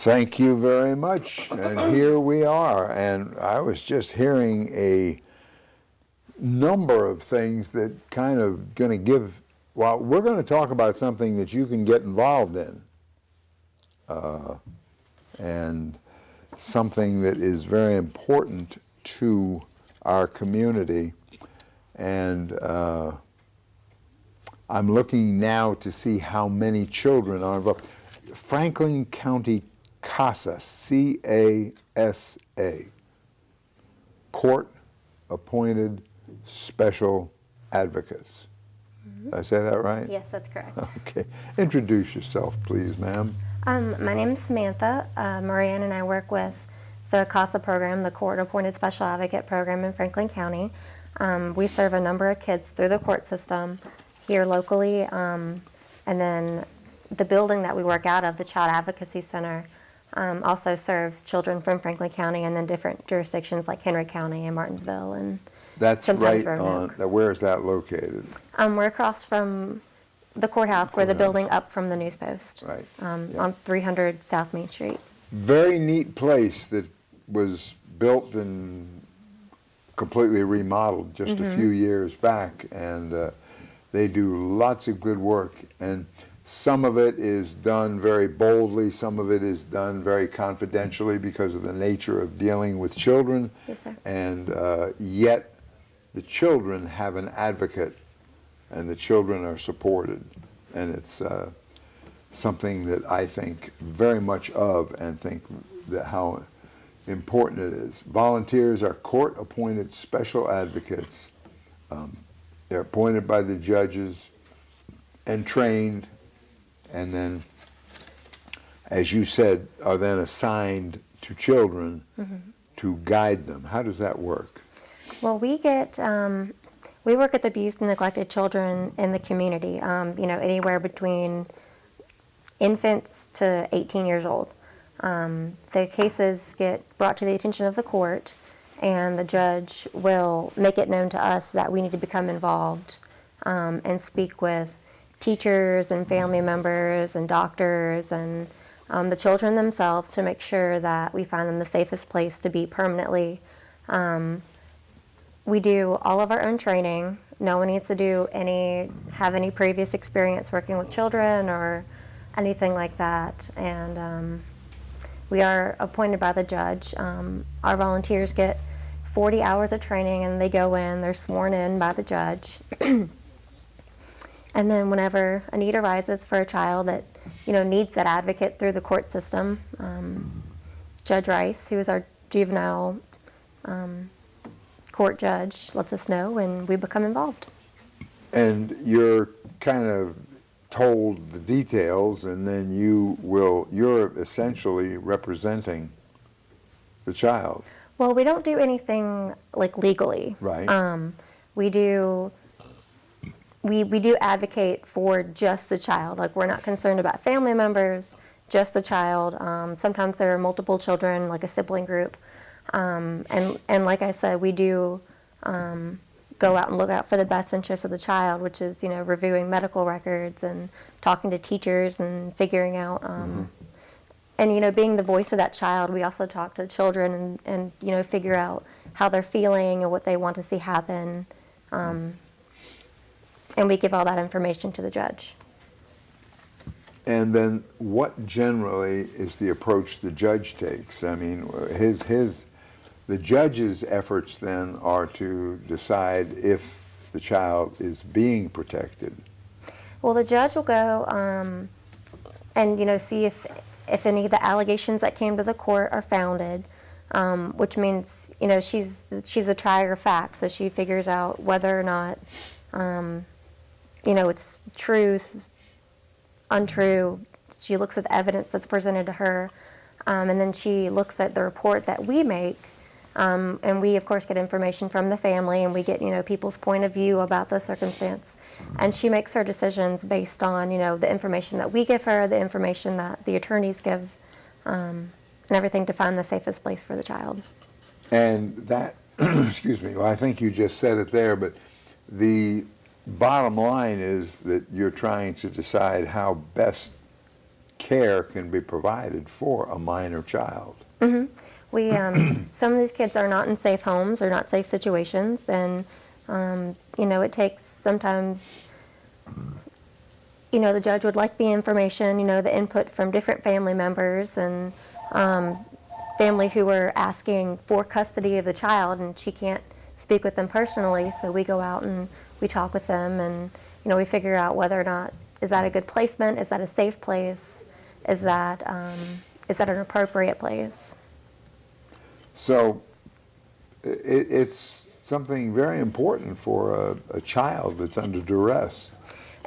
Thank you very much. And here we are. And I was just hearing a number of things that kind of going to give, well, we're going to talk about something that you can get involved in. And something that is very important to our community. And I'm looking now to see how many children are involved. Franklin County CASA, C-A-S-A, Court-Appointed Special Advocates. Did I say that right? Yes, that's correct. Okay. Introduce yourself, please, ma'am. My name is Samantha. Marianne and I work with the CASA program, the Court-Appointed Special Advocate program in Franklin County. We serve a number of kids through the court system here locally, and then the building that we work out of, the Child Advocacy Center, also serves children from Franklin County and then different jurisdictions like Henry County and Martinsville. And That's sometimes right Roanoke. where is that located? We're across from the courthouse, we're the building up from the News Post, Right. on 300 South Main Street. Very neat place that was built and completely remodeled just a few years back, and they do lots of good work, and some of it is done very boldly, some of it is done very confidentially because of the nature of dealing with children. Yes, sir. And yet the children have an advocate and the children are supported, and it's something that I think very much of and think that how important it is. Volunteers are court-appointed special advocates. They're appointed by the judges and trained, and then, as you said, are then assigned to children to guide them. How does that work? Well, we work at the abused and neglected children in the community, anywhere between infants to 18 years old. The cases get brought to the attention of the court, and the judge will make it known to us that we need to become involved and speak with teachers and family members and doctors and the children themselves to make sure that we find them the safest place to be permanently. We do all of our own training. No one needs to have any previous experience working with children or anything like that. And we are appointed by the judge. Our volunteers get 40 hours of training, and they go in, they're sworn in by the judge. And then whenever a need arises for a child that needs that advocate through the court system, Judge Rice, who is our juvenile court judge, lets us know, and we become involved. And you're kind of told the details, and then you're essentially representing the child. Well, we don't do anything like legally. Right. We do advocate for just the child. Like, we're not concerned about family members, just the child. Sometimes there are multiple children, like a sibling group. And like I said, we do go out and look out for the best interests of the child, which is, reviewing medical records and talking to teachers and figuring out, and, being the voice of that child. We also talk to the children and figure out how they're feeling and what they want to see happen. And we give all that information to the judge. And then what generally is the approach the judge takes? I mean, the judge's efforts then are to decide if the child is being protected. Well, the judge will go and see if any of the allegations that came to the court are founded, which means she's a trier of fact, so she figures out whether or not it's truth, untrue. She looks at the evidence that's presented to her, and then she looks at the report that we make, and we of course get information from the family, and we get people's point of view about the circumstance, and she makes her decisions based on the information that we give her, the information that the attorneys give, and everything to find the safest place for the child. And that, excuse me, well, I think you just said it there, but the bottom line is that you're trying to decide how best care can be provided for a minor child. We, some of these kids are not in safe homes or not safe situations, and, it takes sometimes, the judge would like the information, the input from different family members and family who are asking for custody of the child, and she can't speak with them personally, so we go out and we talk with them, and, we figure out whether or not, is that a good placement, is that a safe place, is that an appropriate place? So it's something very important for a child that's under duress.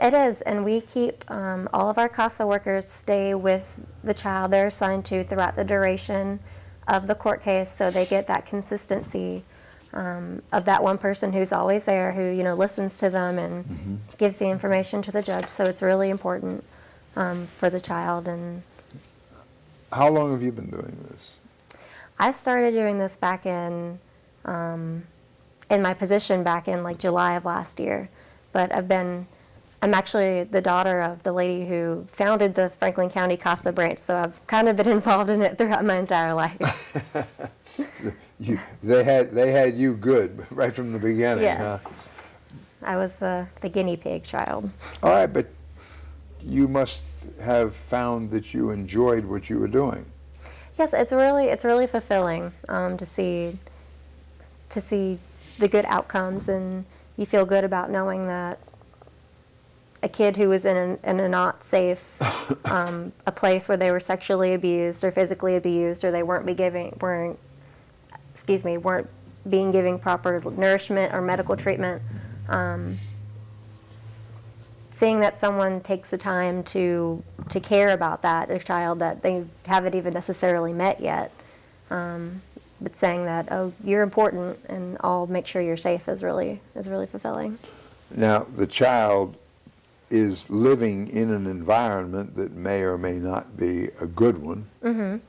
It is, and we keep all of our CASA workers stay with the child they're assigned to throughout the duration of the court case, so they get that consistency of that one person who's always there, who listens to them and gives the information to the judge. So it's really important for the child. And how long have you been doing this? I started doing this back in my position back in like July of last year, but I'm actually the daughter of the lady who founded the Franklin County CASA branch, so I've kind of been involved in it throughout my entire life. They had you good right from the beginning, Yes. huh? I was the guinea pig child. All right, but you must have found that you enjoyed what you were doing. Yes, it's really fulfilling to see the good outcomes, and you feel good about knowing that a kid who was in a not safe a place where they were sexually abused or physically abused, or they weren't being given proper nourishment or medical treatment. Seeing that someone takes the time to care about that, a child that they haven't even necessarily met yet, but saying that, oh, you're important and I'll make sure you're safe is really fulfilling. Now, the child is living in an environment that may or may not be a good one.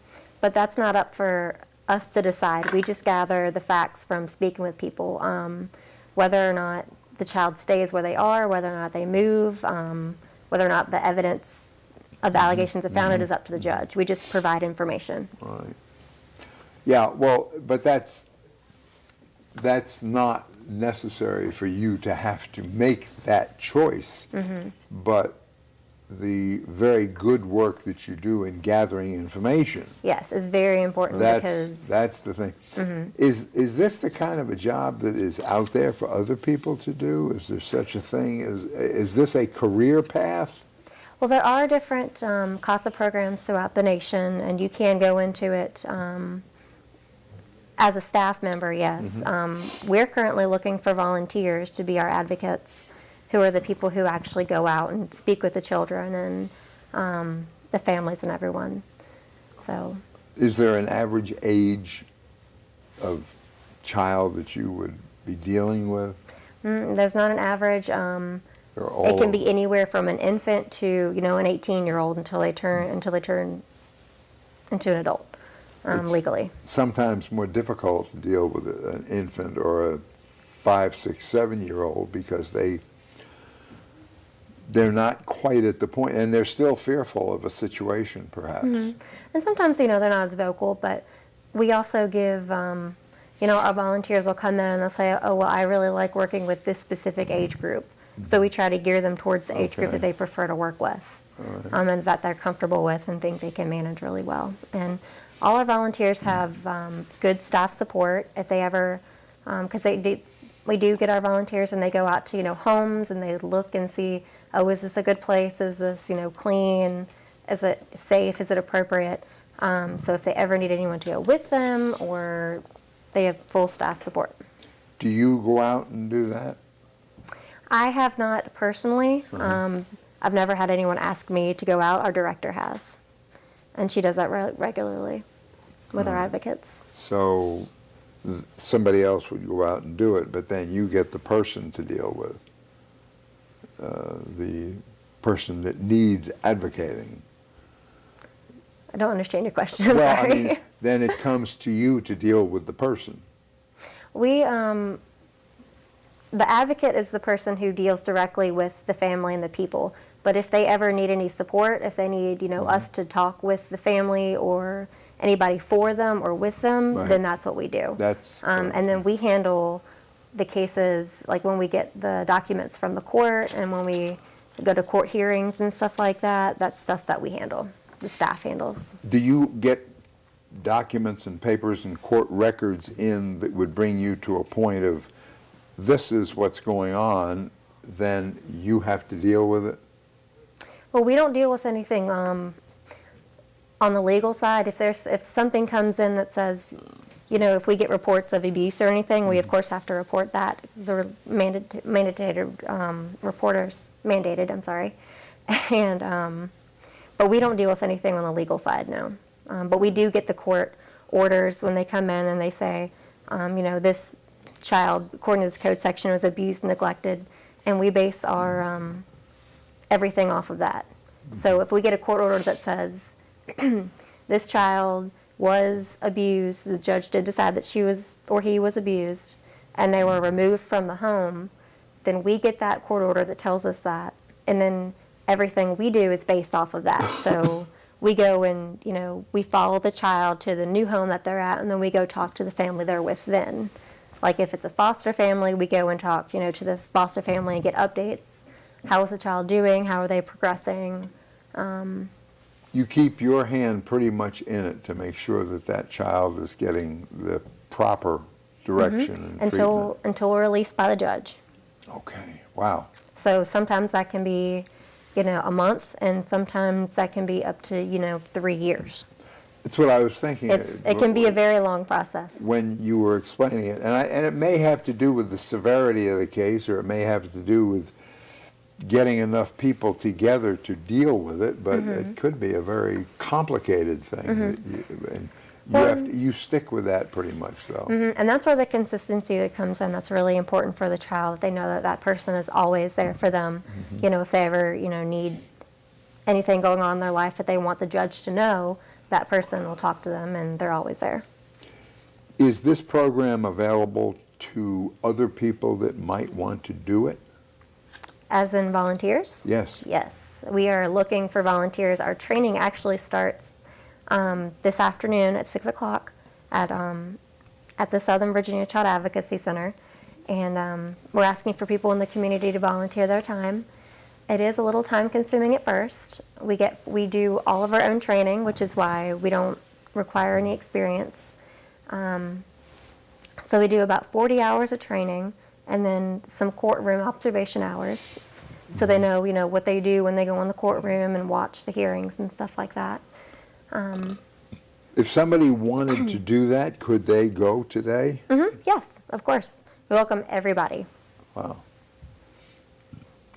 But that's not up for us to decide. We just gather the facts from speaking with people, whether or not the child stays where they are, whether or not they move, whether or not the evidence of the allegations are founded is up to the judge. We just provide information. All right. Yeah, well, but that's not necessary for you to have to make that choice. But the very good work that you do in gathering information. Yes, it's very important because that's the thing. Is this the kind of a job that is out there for other people to do? Is there such a thing? Is this a career path? Well, there are different CASA programs throughout the nation, and you can go into it as a staff member, yes. We're currently looking for volunteers to be our advocates, who are the people who actually go out and speak with the children and the families and everyone. So, is there an average age of child that you would be dealing with? There's not an average. It can be anywhere from an infant to an 18-year-old until they turn into an adult legally. Sometimes more difficult to deal with an infant or a 5, 6, 7-year-old because they're not quite at the point, and they're still fearful of a situation, perhaps. And sometimes, they're not as vocal, but we also give, our volunteers will come in and they'll say, oh, well, I really like working with this specific age group. So we try to gear them towards the age group that they prefer to work with, and that they're comfortable with and think they can manage really well. And all our volunteers have good staff support if they ever, because we do get our volunteers and they go out to, homes and they look and see, oh, is this a good place? Is this, clean? Is it safe? Is it appropriate? So if they ever need anyone to go with them, or they have full staff support. Do you go out and do that? I have not personally. I've never had anyone ask me to go out. Our director has. And she does that regularly with our advocates. So somebody else would go out and do it, but then you get the person to deal with, the person that needs advocating. I don't understand your question. I'm Well, sorry. I mean, then it comes to you to deal with the person. We, the advocate is the person who deals directly with the family and the people, But if they ever need any support, if they need, us to talk with the family or anybody for them or with them, Right. then that's what we do. That's And then we handle the cases, like when we get the documents from the court and when we go to court hearings and stuff like that, that's stuff that we handle, the staff handles. Do you get documents and papers and court records in that would bring you to a point of, this is what's going on, then you have to deal with it? Well, we don't deal with anything on the legal side. If something comes in that says, if we get reports of abuse or anything, we of course have to report that. They're reporters mandated. I'm sorry, and but we don't deal with anything on the legal side, no. But we do get the court orders when they come in and they say, this child, according to this code section, was abused and neglected, and we base our everything off of that. So if we get a court order that says this child was abused, the judge did decide that she was or he was abused, and they were removed from the home, then we get that court order that tells us that, and then everything we do is based off of that. So we go and, we follow the child to the new home that they're at, and then we go talk to the family they're with then. Like if it's a foster family, we go and talk, to the foster family and get updates. How is the child doing? How are they progressing? You keep your hand pretty much in it to make sure that that child is getting the proper direction and treatment. Until we're released by the judge. Okay, wow. So sometimes that can be, a month, and sometimes that can be up to, 3 years. That's what I was thinking. It can be a very long process. When you were explaining it, and it may have to do with the severity of the case, or it may have to do with getting enough people together to deal with it, but it could be a very complicated thing. And you stick with that pretty much, though. And that's where the consistency that comes in. That's really important for the child. They know that that person is always there for them. If they ever, need anything going on in their life that they want the judge to know, that person will talk to them, and they're always there. Is this program available to other people that might want to do it? As in volunteers? Yes. Yes. We are looking for volunteers. Our training actually starts this afternoon at 6 o'clock at the Southern Virginia Child Advocacy Center. And we're asking for people in the community to volunteer their time. It is a little time consuming at first. We do all of our own training, which is why we don't require any experience. So we do about 40 hours of training and then some courtroom observation hours. So they know, what they do when they go in the courtroom and watch the hearings and stuff like that. If somebody wanted to do that, could they go today? Yes, of course. We welcome everybody. Wow.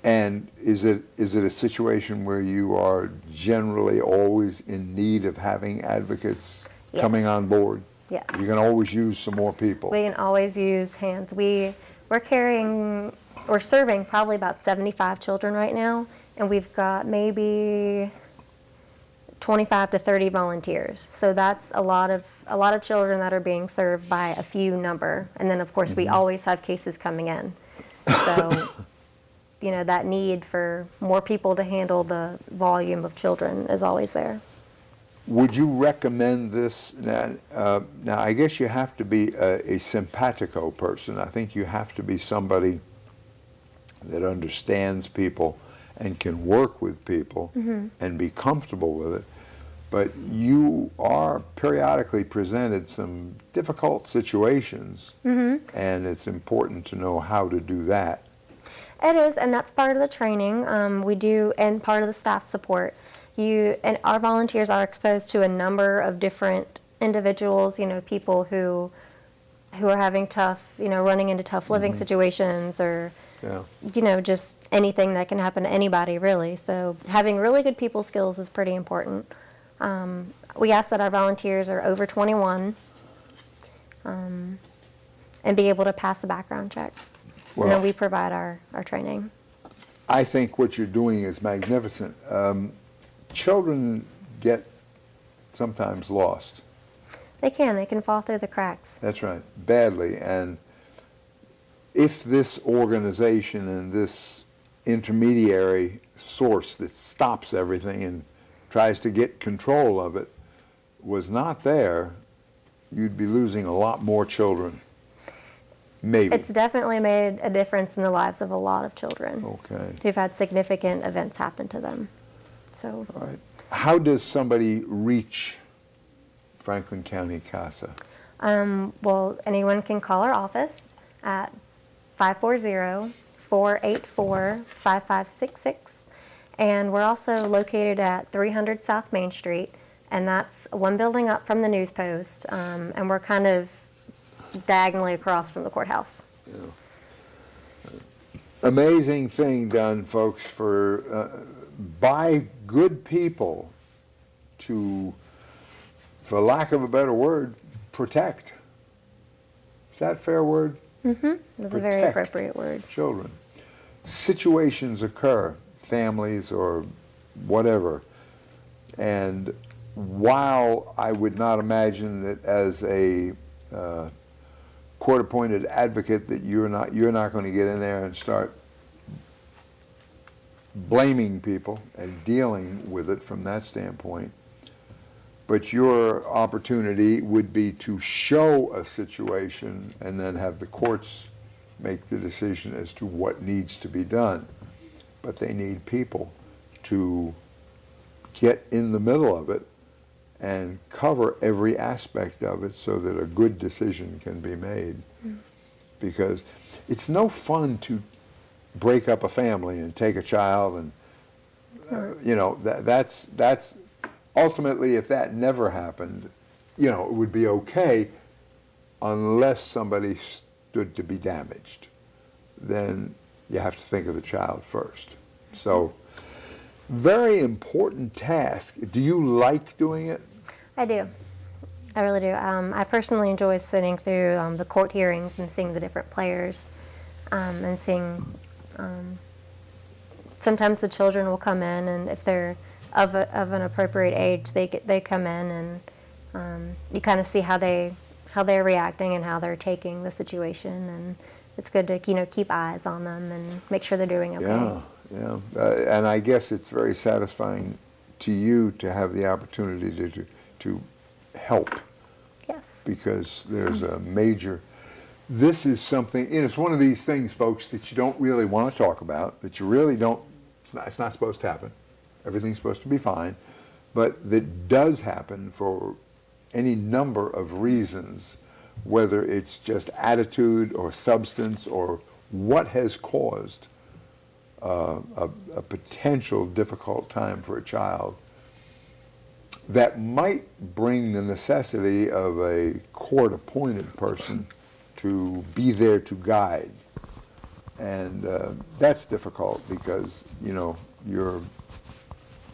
And is it a situation where you are generally always in need of having advocates coming Yes. on board? Yes. You can always use some more people. We can always use hands. We're serving probably about 75 children right now, and we've got maybe 25 to 30 volunteers. So that's a lot of children that are being served by a few number. And then of course we always have cases coming in. So that need for more people to handle the volume of children is always there. Would you recommend this? Now, I guess you have to be a simpatico person. I think you have to be somebody that understands people and can work with people and be comfortable with it. But you are periodically presented some difficult situations, and it's important to know how to do that. It is, and that's part of the training we do, and part of the staff support. And our volunteers are exposed to a number of different individuals, people who are having tough, running into tough living situations, or just anything that can happen to anybody, really. So having really good people skills is pretty important. We ask that our volunteers are over 21 and be able to pass a background check. Well, and then we provide our training. I think what you're doing is magnificent. Children get sometimes lost. They can fall through the cracks. That's right, badly. And if this organization and this intermediary source that stops everything and tries to get control of it was not there, you'd be losing a lot more children. Maybe. It's definitely made a difference in the lives of a lot of children Okay. who've had significant events happen to them. So, All right. How does somebody reach Franklin County CASA? well, anyone can call our office at 540-484-5566. And we're also located at 300 South Main Street, and that's one building up from the News Post, and we're kind of diagonally across from the courthouse. Amazing thing done, folks, for by good people to, for lack of a better word, protect. Is that a fair word? Mm-hmm. That's a very Protect appropriate word. children. Situations occur, families or whatever, and while I would not imagine that as a court-appointed advocate that you're not going to get in there and start blaming people and dealing with it from that standpoint, but your opportunity would be to show a situation and then have the courts make the decision as to what needs to be done. But they need people to get in the middle of it and cover every aspect of it so that a good decision can be made. Because it's no fun to break up a family and take a child and, that's ultimately, if that never happened, it would be okay unless somebody stood to be damaged. Then you have to think of the child first. So, very important task. Do you like doing it? I do. I really do. I personally enjoy sitting through the court hearings and seeing the different players and seeing sometimes the children will come in, and if they're of an appropriate age, they come in, and you kind of see how they're reacting and how they're taking the situation, and it's good to keep eyes on them and make sure they're doing okay. Yeah. And I guess it's very satisfying to you to have the opportunity to help. Yes. Because there's a major, this is something, it's one of these things, folks, that you don't really want to talk about, that you really don't, it's not supposed to happen. Everything's supposed to be fine, but that does happen for any number of reasons, whether it's just attitude or substance or what has caused a potential difficult time for a child that might bring the necessity of a court-appointed person to be there to guide. And that's difficult because,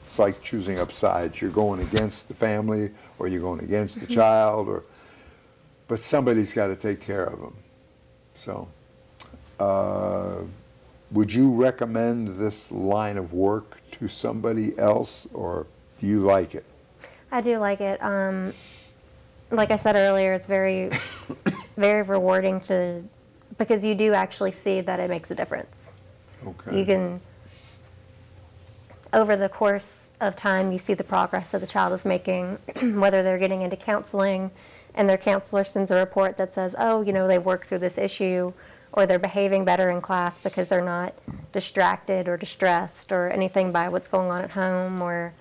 it's like choosing up sides. You're going against the family or you're going against the child, but somebody's got to take care of them. So, would you recommend this line of work to somebody else, or do you like it? I do like it. Like I said earlier, it's very, very rewarding because you do actually see that it makes a difference. Okay. You can, over the course of time, you see the progress that the child is making, whether they're getting into counseling and their counselor sends a report that says, they worked through this issue, or they're behaving better in class because they're not distracted or distressed or anything by what's going on at home, or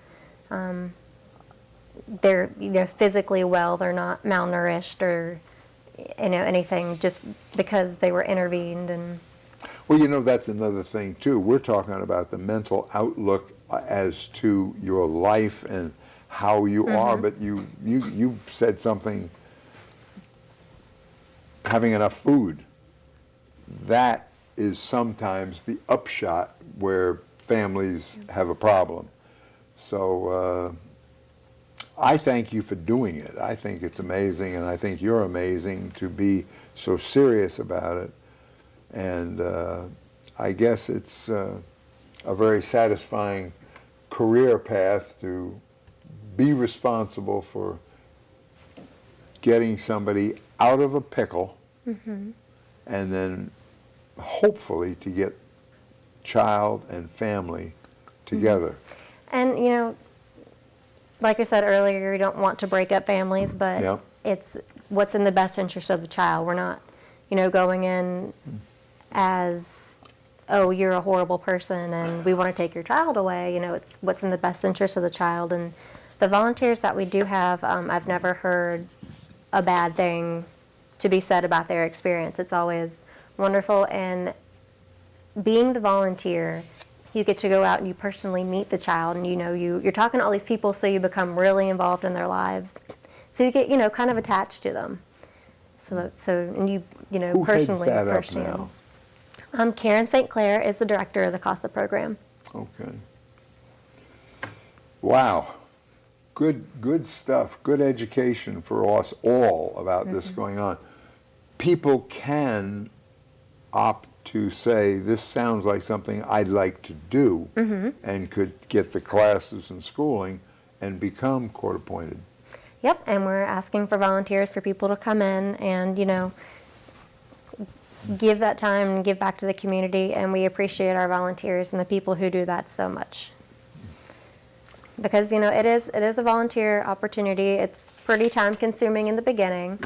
they're physically well, they're not malnourished or anything just because they were intervened. And well, that's another thing too. We're talking about the mental outlook as to your life and how you are, but you said something, having enough food. That is sometimes the upshot where families have a problem. So I thank you for doing it. I think it's amazing, and I think you're amazing to be so serious about it. And I guess it's a very satisfying career path to be responsible for getting somebody out of a pickle, and then hopefully to get child and family together. And, like I said earlier, we don't want to break up families, but Yep. it's what's in the best interest of the child. We're not, going in as, oh, you're a horrible person and we want to take your child away. It's what's in the best interest of the child. And the volunteers that we do have, I've never heard a bad thing to be said about their experience. It's always wonderful. And being the volunteer, you get to go out and you personally meet the child, and you're talking to all these people, so you become really involved in their lives. So you get kind of attached to them. And you Who personally heads that up firsthand. now? Karen St. Clair is the director of the CASA program. Okay. Wow. Good stuff. Good education for us all about this going on. People can opt to say, this sounds like something I'd like to do, and could get the classes and schooling and become court appointed. Yep, and we're asking for volunteers for people to come in and, give that time and give back to the community, and we appreciate our volunteers and the people who do that so much. Because, it is a volunteer opportunity. It's pretty time consuming in the beginning.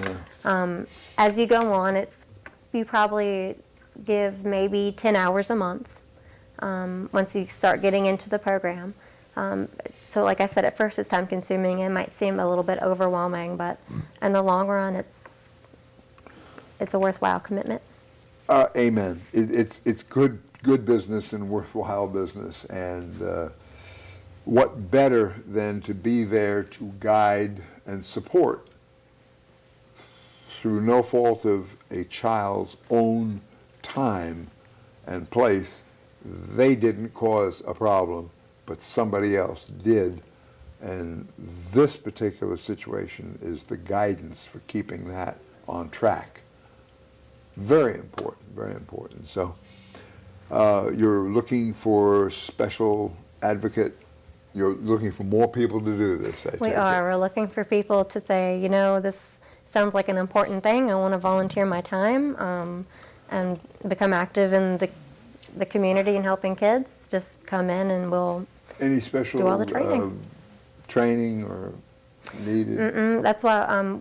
Yeah. As you go on, you probably give maybe 10 hours a month once you start getting into the program. So like I said, at first it's time consuming. It might seem a little bit overwhelming, but in the long run, it's a worthwhile commitment. Amen. It's good business and worthwhile business. And what better than to be there to guide and support through no fault of a child's own time and place. They didn't cause a problem, but somebody else did. And this particular situation is the guidance for keeping that on track. Very important, very important. So you're looking for special advocate. You're looking for more people to do this, I take We it. are. We're looking for people to say, this sounds like an important thing. I want to volunteer my time and become active in the community and helping kids. Just come in and we'll Any special do all the training. Training or needed? That's why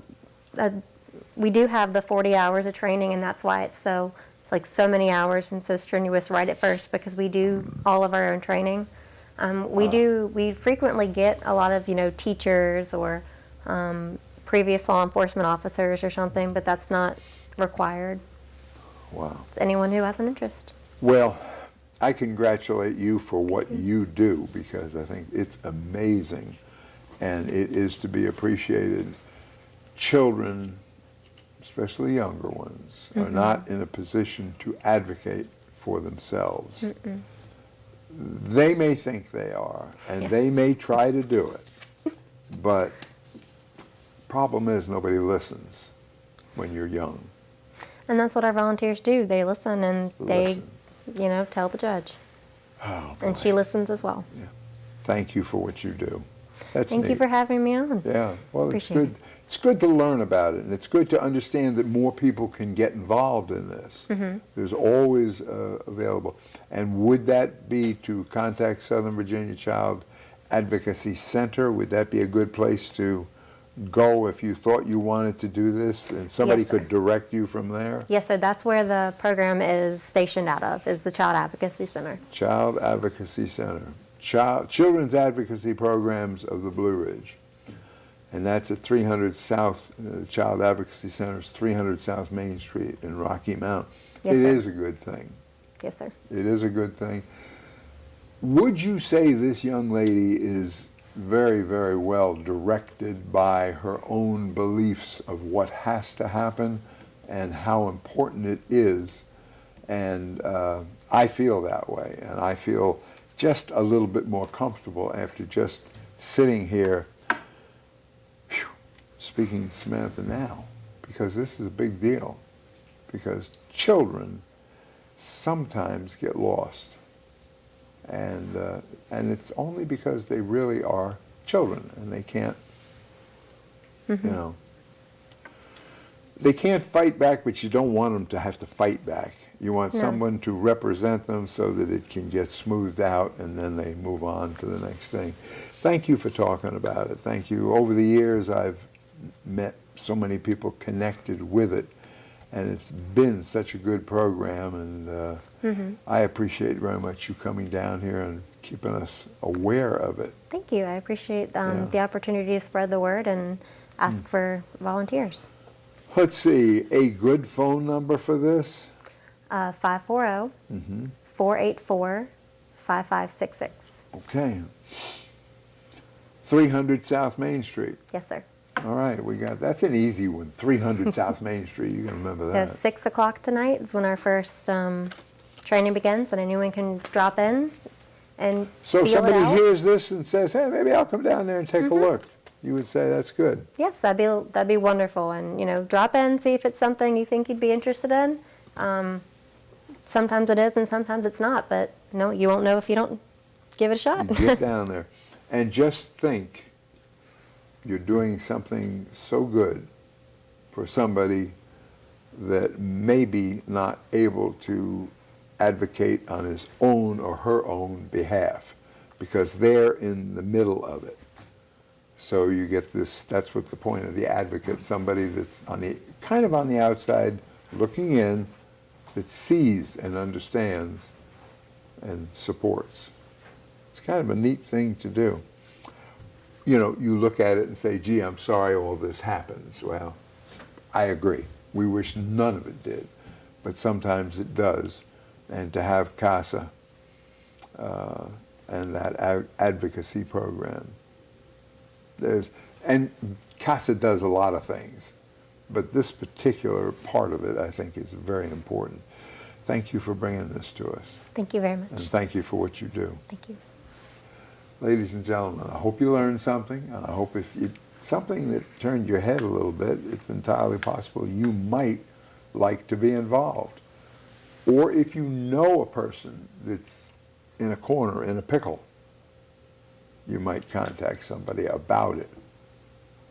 we do have the 40 hours of training, and that's why it's so many hours and so strenuous right at first, because we do all of our own training. We frequently get a lot of teachers or previous law enforcement officers or something, but that's not required. Wow. It's anyone who has an interest. Well, I congratulate you for what you do, because I think it's amazing and it is to be appreciated. Children, especially younger ones, are not in a position to advocate for themselves. They may think they are, and they may try to do it, but problem is nobody listens when you're young. And that's what our volunteers do. They listen and they, Listen. tell the judge. Oh, And boy. she listens as well. Yeah. Thank you for what you do. That's Thank you neat. for having me on. Yeah, well, it's Appreciate good. It's good to learn about it, and it's good to understand that more people can get involved in this. There's always available. And would that be to contact Southern Virginia Child Advocacy Center? Would that be a good place to go if you thought you wanted to do this, and somebody Yes, sir. could direct you from there? Yes, sir. That's where the program is stationed out of, is the Child Advocacy Center. Child Advocacy Center. Children's Advocacy Programs of the Blue Ridge. And that's at 300 South, Child Advocacy Center is 300 South Main Street in Rocky Mount. Yes, It sir. is a good thing. Yes, sir. It is a good thing. Would you say this young lady is very, very well directed by her own beliefs of what has to happen and how important it is? And I feel that way, and I feel just a little bit more comfortable after just sitting here speaking to Samantha now, because this is a big deal, because children sometimes get lost, and it's only because they really are children, and they can't, they can't fight back, but you don't want them to have to fight back, You want No. someone to represent them so that it can get smoothed out and then they move on to the next thing. Thank you for talking about it. Thank you. Over the years, I've met so many people connected with it, and it's been such a good program, and I appreciate very much you coming down here and keeping us aware of it. Thank you. I appreciate Yeah. the opportunity to spread the word and ask for volunteers. Let's see, a good phone number for this? 540-484-5566. Okay. 300 South Main Street. Yes, sir. All right, that's an easy one. 300 South Main Street, you can remember Yeah, that. 6 o'clock tonight is when our first training begins, and anyone can drop in and So if feel it somebody out. hears this and says, hey, maybe I'll come down there and take a look, you would say that's good. Yes, that'd be wonderful. And drop in, see if it's something you think you'd be interested in. Sometimes it is, and sometimes it's not. But no, you won't know if you don't give it a shot. Get down there. And just think, you're doing something so good for somebody that may be not able to advocate on his own or her own behalf, because they're in the middle of it. So you get this, that's what the point of the advocate, somebody that's kind of on the outside looking in, that sees and understands and supports. It's kind of a neat thing to do. You look at it and say, gee, I'm sorry all this happens. Well, I agree. We wish none of it did, but sometimes it does. And to have CASA and that advocacy program, and CASA does a lot of things, but this particular part of it, I think, is very important. Thank you for bringing this to us. Thank you very And much. thank you for what you do. Thank you. Ladies and gentlemen, I hope you learned something, and I hope if something that turned your head a little bit, it's entirely possible you might like to be involved. Or if you know a person that's in a corner, in a pickle, you might contact somebody about it,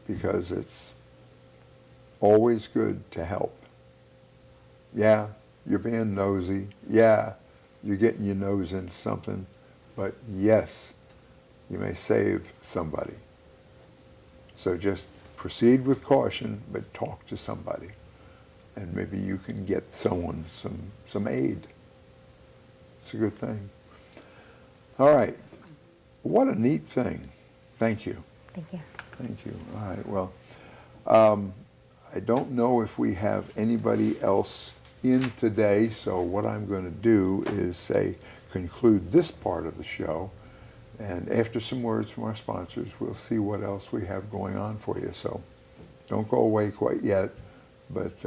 because it's always good to help. Yeah, you're being nosy. Yeah, you're getting your nose into something, but yes, you may save somebody. So just proceed with caution, but talk to somebody, and maybe you can get someone some aid. It's a good thing. All right. What a neat thing. Thank you. Thank you. Thank you. All right. Well, I don't know if we have anybody else in today, so what I'm going to do is conclude this part of the show, and after some words from our sponsors, we'll see what else we have going on for you. So don't go away quite yet, but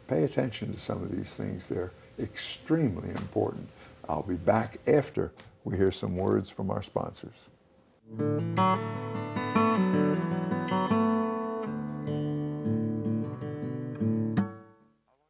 pay attention to some of these things. They're extremely important. I'll be back after we hear some words from our sponsors.